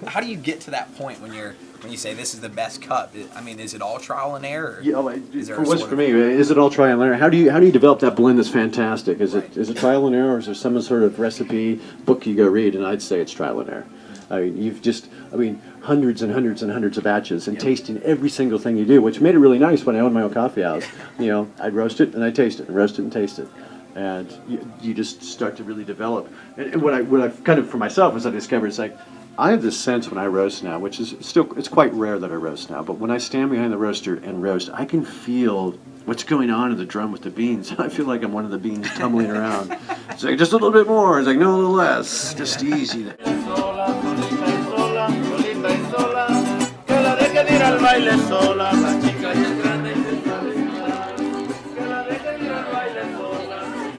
how do you get to that point when you say this is the best cup? I mean, is it all trial and error? Or Yeah, is there for me, is it all trial and error? How do you develop that blend that's fantastic? Is it trial and error, or is there some sort of recipe book you go read? And I'd say it's trial and error. I mean, hundreds and hundreds and hundreds of batches and tasting every single thing you do, which made it really nice when I owned my own coffee house. I'd roast it and I'd taste it, and roast it and taste it. And you just start to really develop. And what I've kind of, for myself, as I discovered, it's like, I have this sense when I roast now, which is still, it's quite rare that I roast now, but when I stand behind the roaster and roast, I can feel what's going on in the drum with the beans. I feel like I'm one of the beans tumbling around. It's like, just a little bit more. It's like, no, a little less. Just easy.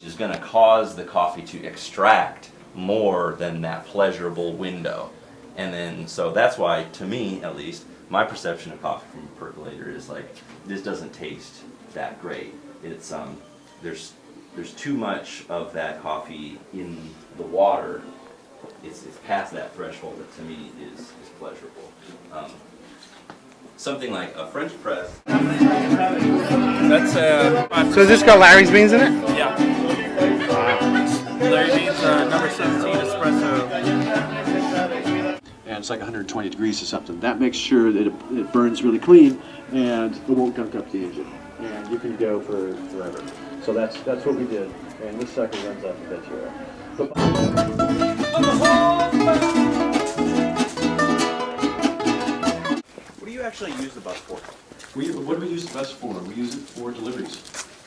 Is going to cause the coffee to extract more than that pleasurable window. And then, so that's why, to me at least, my perception of coffee from a percolator is like, this doesn't taste that great. It's there's too much of that coffee in the water. It's past that threshold that to me is pleasurable. Something like a French press. That's So has this got Larry's beans in it? yeah. Larry Beans number 17 espresso. And it's like 120 degrees or something. That makes sure that it burns really clean and it won't gunk up the engine. And you can go for forever. So that's what we did. And this sucker runs off the Ventura. What do you actually use the bus for? What do we use the bus for? We use it for deliveries.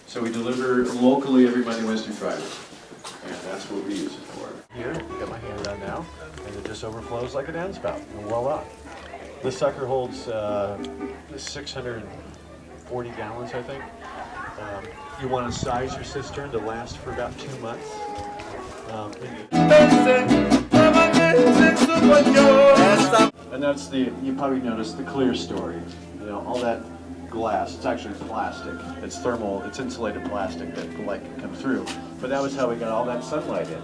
So we deliver locally every Monday, Wednesday, Friday. And that's what we use it for. Here, got my hand on now, and it just overflows like a downspout, and voila. This sucker holds 640 gallons, I think. You want to size your cistern to last for about 2 months. And that's you probably noticed the clear story. All that glass, it's actually plastic. It's thermal, it's insulated plastic that the light can come through. But that was how we got all that sunlight in.